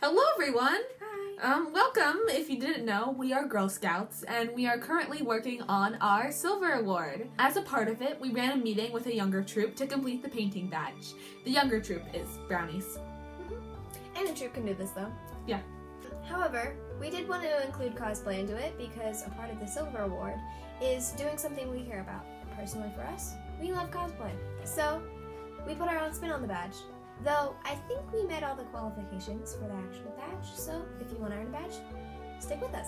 Hello everyone! Hi! Welcome. If you didn't know, we are Girl Scouts and we are currently working on our Silver Award. As a part of it, we ran a meeting with a younger troop to complete the painting badge. The younger troop is Brownies. Any troop can do this though. Yeah. However, we did want to include cosplay into it because a part of the Silver Award is doing something we care about. Personally for us, we love cosplay. So, we put our own spin on the badge. Though, I think we met all the qualifications for the actual badge, so if you want to earn a badge, stick with us.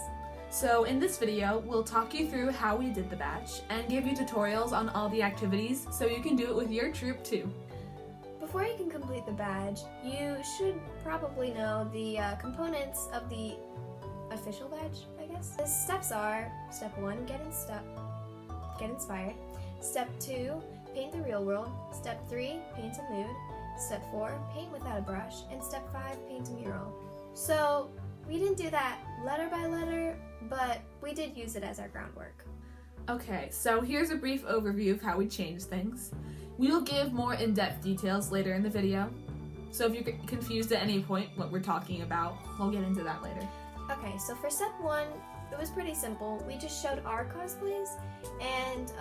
So in this video, we'll talk you through how we did the badge and give you tutorials on all the activities so you can do it with your troop too. Before you can complete the badge, you should probably know the components of the official badge, I guess. The steps are, step 1, get inspired. Step 2, paint the real world. Step 3, paint a mood. Step 4, paint without a brush. And step 5, paint a mural. So, we didn't do that letter by letter, but we did use it as our groundwork. Okay, so here's a brief overview of how we changed things. We will give more in-depth details later in the video. So if you're confused at any point what we're talking about, we'll get into that later. Okay, so for step 1, it was pretty simple. We just showed our cosplays and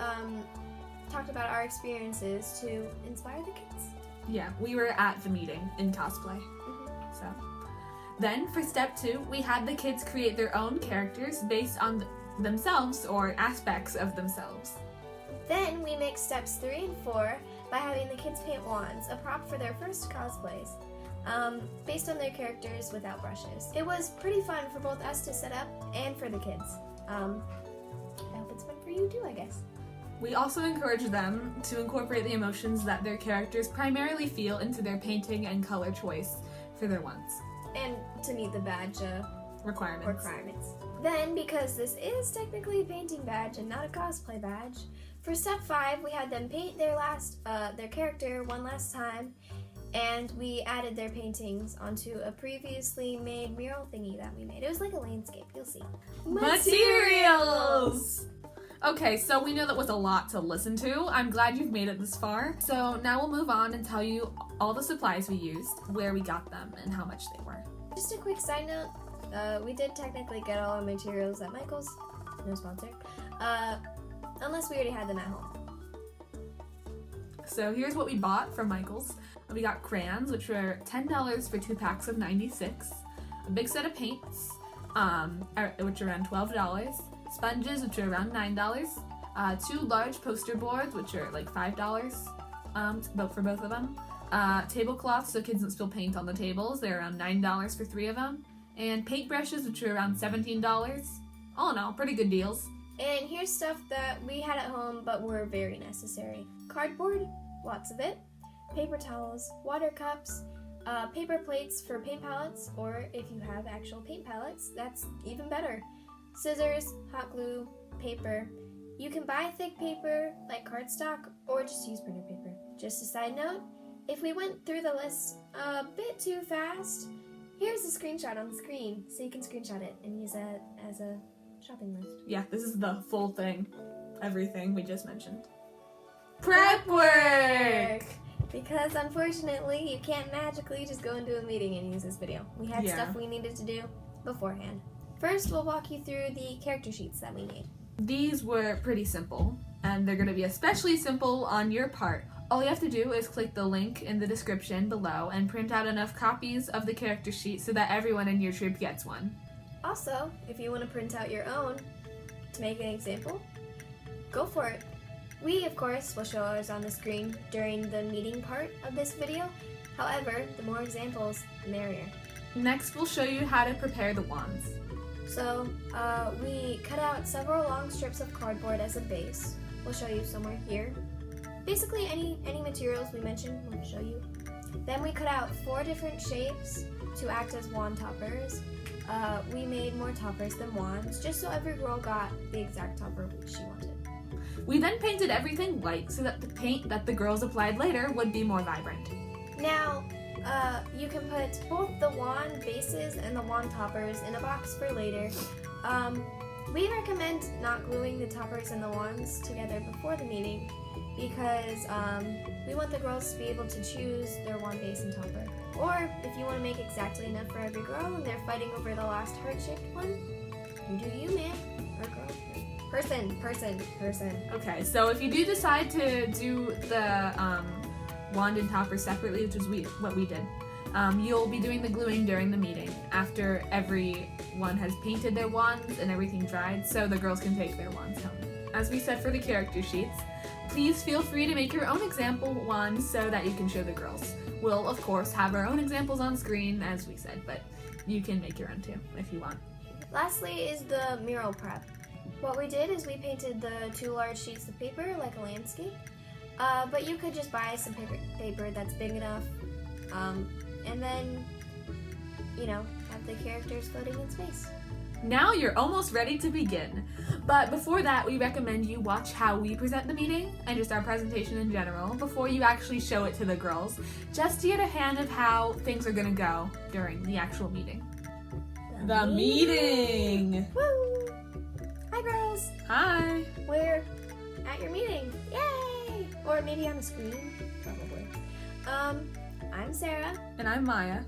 talked about our experiences to inspire the kids. Yeah, we were at the meeting in cosplay. So, then for step 2, we had the kids create their own characters based on themselves or aspects of themselves. Then we mixed steps 3 and 4 by having the kids paint wands, a prop for their first cosplays, based on their characters without brushes. It was pretty fun for both us to set up and for the kids. I hope it's fun for you too, I guess. We also encourage them to incorporate the emotions that their characters primarily feel into their painting and color choice for their wands. And to meet the badge requirements. Then, because this is technically a painting badge and not a cosplay badge, for step 5 we had them paint their character one last time, and we added their paintings onto a previously made mural thingy that we made. It was like a landscape, you'll see. Materials! Okay, so we know that was a lot to listen to. I'm glad you've made it this far. So now we'll move on and tell you all the supplies we used, where we got them, and how much they were. Just a quick side note, we did technically get all our materials at Michael's, no sponsor, unless we already had them at home. So here's what we bought from Michael's. We got crayons, which were $10 for 2 packs of 96, a big set of paints, which are around $12, sponges, which are around $9, 2 large poster boards, which are like $5 for both of them, tablecloths so kids don't spill paint on the tables, they're around $9 for 3 of them, and paintbrushes, which are around $17. All in all, pretty good deals. And here's stuff that we had at home but were very necessary. Cardboard, lots of it, paper towels, water cups, paper plates for paint palettes, or if you have actual paint palettes, that's even better. Scissors, hot glue, paper. You can buy thick paper like cardstock or just use printer paper. Just a side note, if we went through the list a bit too fast, here's a screenshot on the screen so you can screenshot it and use it as a shopping list. Yeah, this is the full thing. Everything we just mentioned. Prep work! Because unfortunately, you can't magically just go into a meeting and use this video. We had stuff we needed to do beforehand. First, we'll walk you through the character sheets that we made. These were pretty simple, and they're going to be especially simple on your part. All you have to do is click the link in the description below and print out enough copies of the character sheet so that everyone in your troop gets one. Also, if you want to print out your own to make an example, go for it. We, of course, will show ours on the screen during the meeting part of this video. However, the more examples, the merrier. Next, we'll show you how to prepare the wands. So, we cut out several long strips of cardboard as a base. We'll show you somewhere here. Basically, any materials we mentioned, we'll show you. Then we cut out 4 different shapes to act as wand toppers. We made more toppers than wands, just so every girl got the exact topper she wanted. We then painted everything white so that the paint that the girls applied later would be more vibrant. Now, you can put both the wand bases and the wand toppers in a box for later. We recommend not gluing the toppers and the wands together before the meeting because we want the girls to be able to choose their wand base and topper Or if you want to make exactly enough for every girl and they're fighting over the last heart-shaped one, you do you, man. Or girl. Person. Okay, so if you do decide to do the wand and topper separately, which is what we did, you'll be doing the gluing during the meeting after everyone has painted their wands and everything dried, so the girls can take their wands home. As we said for the character sheets, please feel free to make your own example wands so that you can show the girls. We'll, of course, have our own examples on screen, as we said, but you can make your own too, if you want. Lastly is the mural prep. What we did is we painted the 2 large sheets of paper like a landscape, but you could just buy some paper that's big enough, and then, have the characters floating in space. Now you're almost ready to begin. But before that, we recommend you watch how we present the meeting and just our presentation in general before you actually show it to the girls, just to get a hand of how things are gonna go during the actual meeting. The meeting! Woo! Hi girls! Hi! We're at your meeting. Yay! Or maybe on the screen, probably. I'm Sarah. And I'm Maya.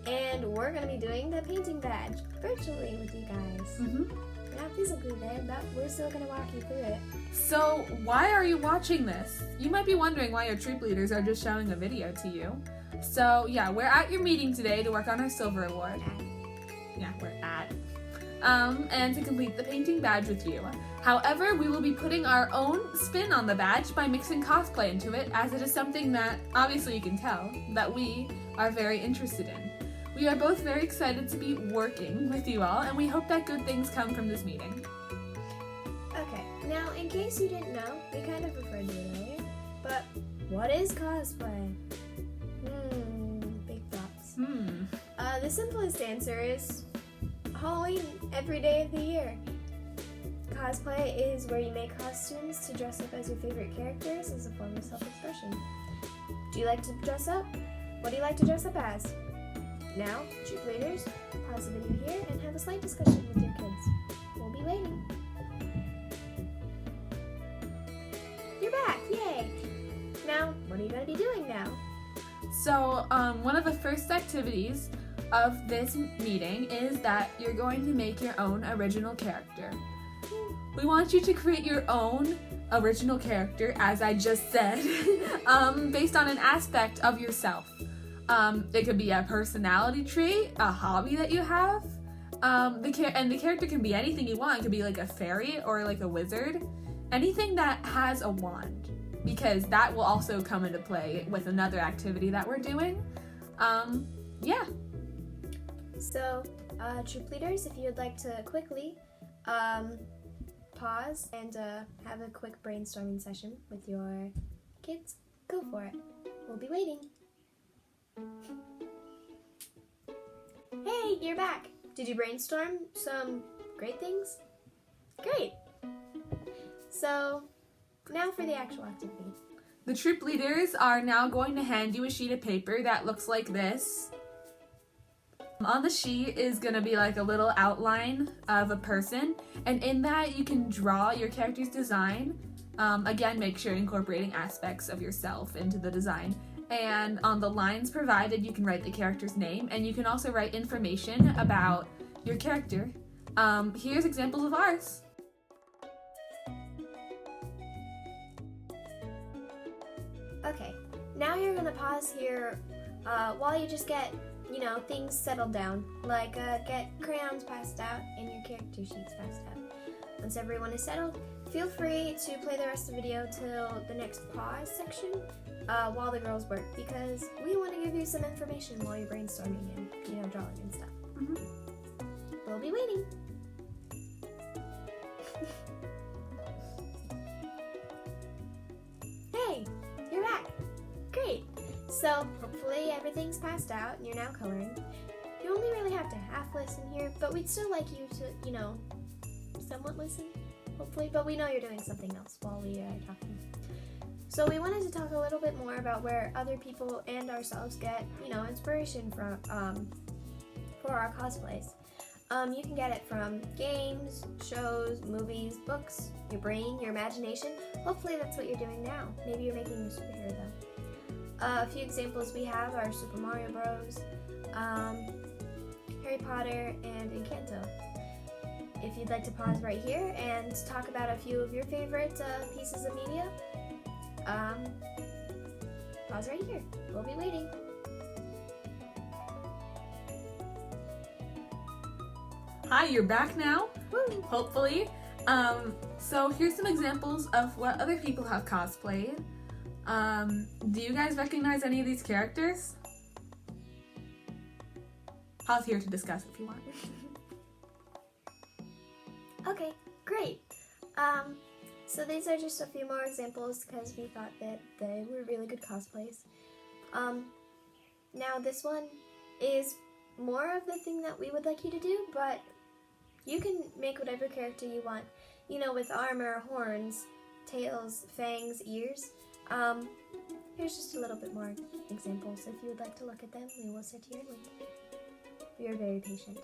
And we're going to be doing the painting badge virtually with you guys. We're not physically there, but we're still going to walk you through it. So, why are you watching this? You might be wondering why your troop leaders are just showing a video to you. So, yeah, we're at your meeting today to work on our silver award. Yeah, we're at. And to complete the painting badge with you. However, we will be putting our own spin on the badge by mixing cosplay into it, as it is something that, obviously you can tell, that we are very interested in. We are both very excited to be working with you all, and we hope that good things come from this meeting. Okay, now in case you didn't know, we kind of referred to it earlier, but what is cosplay? Big thoughts. The simplest answer is Halloween every day of the year. Cosplay is where you make costumes to dress up as your favorite characters as a form of self-expression. Do you like to dress up? What do you like to dress up as? Now, troop leaders, pause the video here and have a slight discussion with your kids. We'll be waiting. You're back! Yay! Now, what are you going to be doing now? So, one of the first activities of this meeting is that you're going to make your own original character. We want you to create your own original character, as I just said, based on an aspect of yourself. It could be a personality trait, a hobby that you have, and the character can be anything you want. It could be like a fairy or like a wizard, anything that has a wand, because that will also come into play with another activity that we're doing. Yeah. So, troop leaders, if you would like to quickly pause and have a quick brainstorming session with your kids, go for it. We'll be waiting. Hey, you're back. Did you brainstorm some great things? Great. So, now for the actual activity. The troop leaders are now going to hand you a sheet of paper that looks like this. On the sheet is going to be like a little outline of a person, and in that you can draw your character's design. Again, make sure you're incorporating aspects of yourself into the design. And on the lines provided, you can write the character's name, and you can also write information about your character. Here's examples of ours. Okay, now you're going to pause here while you just get things settled down, like get crayons passed out and your character sheets passed out. Once everyone is settled, feel free to play the rest of the video till the next pause section while the girls work, because we want to give you some information while you're brainstorming and drawing and stuff. We'll be waiting. Hey, you're back. Great. So, hopefully everything's passed out and you're now coloring. You only really have to half listen here, but we'd still like you to, somewhat listen, hopefully. But we know you're doing something else while we are talking. So we wanted to talk a little bit more about where other people and ourselves get, inspiration from, for our cosplays. You can get it from games, shows, movies, books, your brain, your imagination. Hopefully that's what you're doing now. Maybe you're making a superhero though. A few examples we have are Super Mario Bros., Harry Potter, and Encanto. If you'd like to pause right here and talk about a few of your favorite pieces of media, pause right here. We'll be waiting. Hi, you're back now, Woo! hopefully. So here's some examples of what other people have cosplayed. Do you guys recognize any of these characters? Pause here to discuss if you want. Okay, great. So these are just a few more examples because we thought that they were really good cosplays. Now this one is more of the thing that we would like you to do, but you can make whatever character you want. You know, with armor, horns, tails, fangs, ears. Here's just a little bit more examples. If you would like to look at them, we will set your link. We are very patient.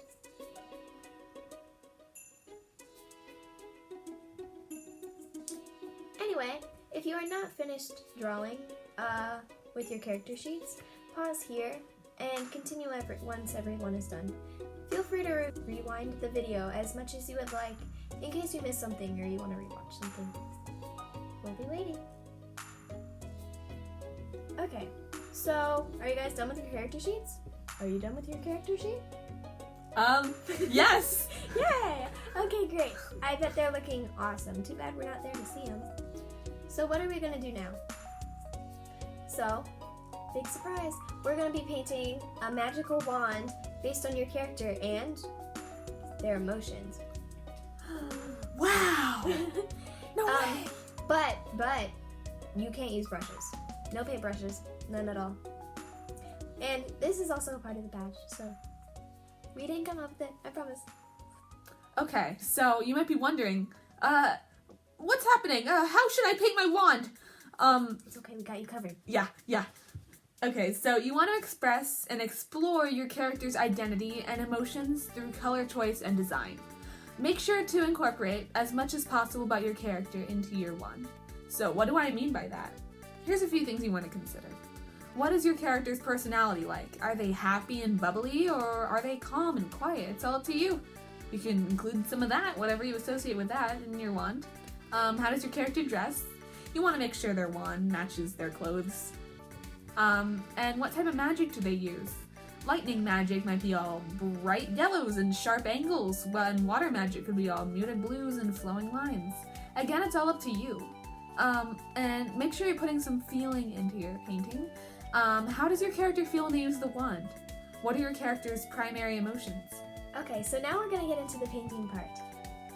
Anyway, if you are not finished drawing with your character sheets, pause here and continue once everyone is done. Feel free to rewind the video as much as you would like in case you missed something or you want to rewatch something. We'll be waiting. Okay, so are you guys done with your character sheets? Are you done with your character sheet? Yes! Yay! Okay, great. I bet they're looking awesome. Too bad we're not there to see them. So what are we gonna do now? So, big surprise. We're gonna be painting a magical wand based on your character and their emotions. Wow! No way! But you can't use brushes. No paintbrushes, none at all. And this is also a part of the badge, so we didn't come up with it, I promise. Okay, so you might be wondering, what's happening? How should I paint my wand? It's okay, we got you covered. Yeah. Okay, so you want to express and explore your character's identity and emotions through color choice and design. Make sure to incorporate as much as possible about your character into your wand. So what do I mean by that? Here's a few things you want to consider. What is your character's personality like? Are they happy and bubbly, or are they calm and quiet? It's all up to you. You can include some of that, whatever you associate with that, in your wand. How does your character dress? You want to make sure their wand matches their clothes. And what type of magic do they use? Lightning magic might be all bright yellows and sharp angles, while water magic could be all muted blues and flowing lines. Again, it's all up to you. And make sure you're putting some feeling into your painting. How does your character feel when they use the wand? What are your character's primary emotions? Okay, so now we're gonna get into the painting part.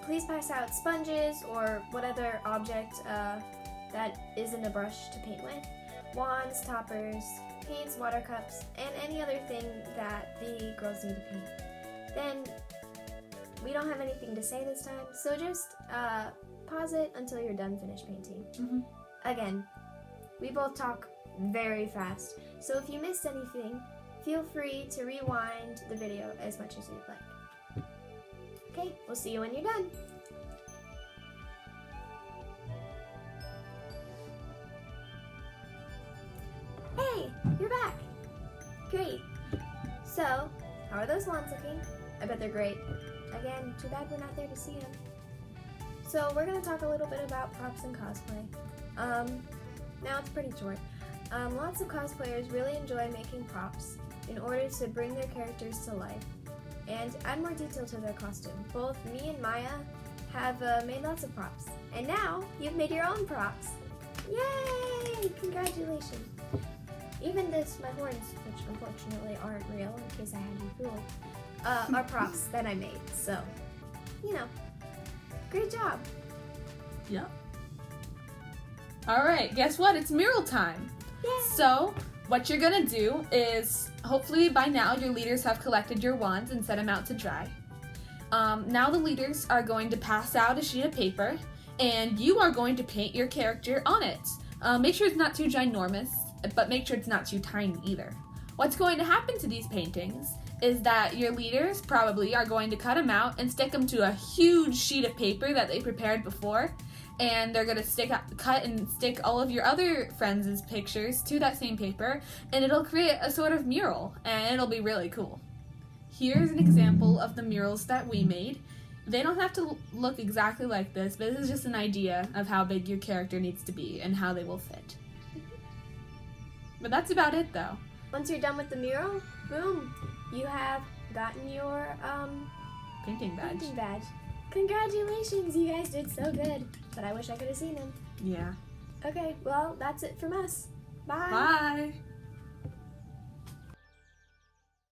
Please pass out sponges or what other object that isn't a brush to paint with. Wands, toppers, paints, water cups, and any other thing that the girls need to paint. Then, we don't have anything to say this time, so just pause it until you're done finished painting. Mm-hmm. Again, we both talk very fast, so if you missed anything, feel free to rewind the video as much as you'd like. Okay, we'll see you when you're done. Hey, you're back! Great. So, how are those wands looking? I bet they're great. Again, too bad we're not there to see them. So we're going to talk a little bit about props and cosplay. Now it's pretty short. Lots of cosplayers really enjoy making props in order to bring their characters to life and add more detail to their costume. Both me and Maya have made lots of props. And now you've made your own props. Yay! Congratulations. Even my horns, which unfortunately aren't real in case I had you fooled, are props that I made. So, you know, great job. Yep. Alright, guess what? It's mural time. Yay! So, what you're gonna do is, hopefully by now your leaders have collected your wands and set them out to dry. Now the leaders are going to pass out a sheet of paper, and you are going to paint your character on it. Make sure it's not too ginormous, but make sure it's not too tiny either. What's going to happen to these paintings is that your leaders probably are going to cut them out and stick them to a huge sheet of paper that they prepared before, and they're gonna cut and stick all of your other friends' pictures to that same paper, and it'll create a sort of mural, and it'll be really cool. Here's an example of the murals that we made. They don't have to look exactly like this, but this is just an idea of how big your character needs to be and how they will fit. But that's about it, though. Once you're done with the mural, boom, you have gotten your Painting badge. painting badge. Congratulations, you guys did so good. But I wish I could have seen him. Yeah. Okay, well, that's it from us. Bye. Bye.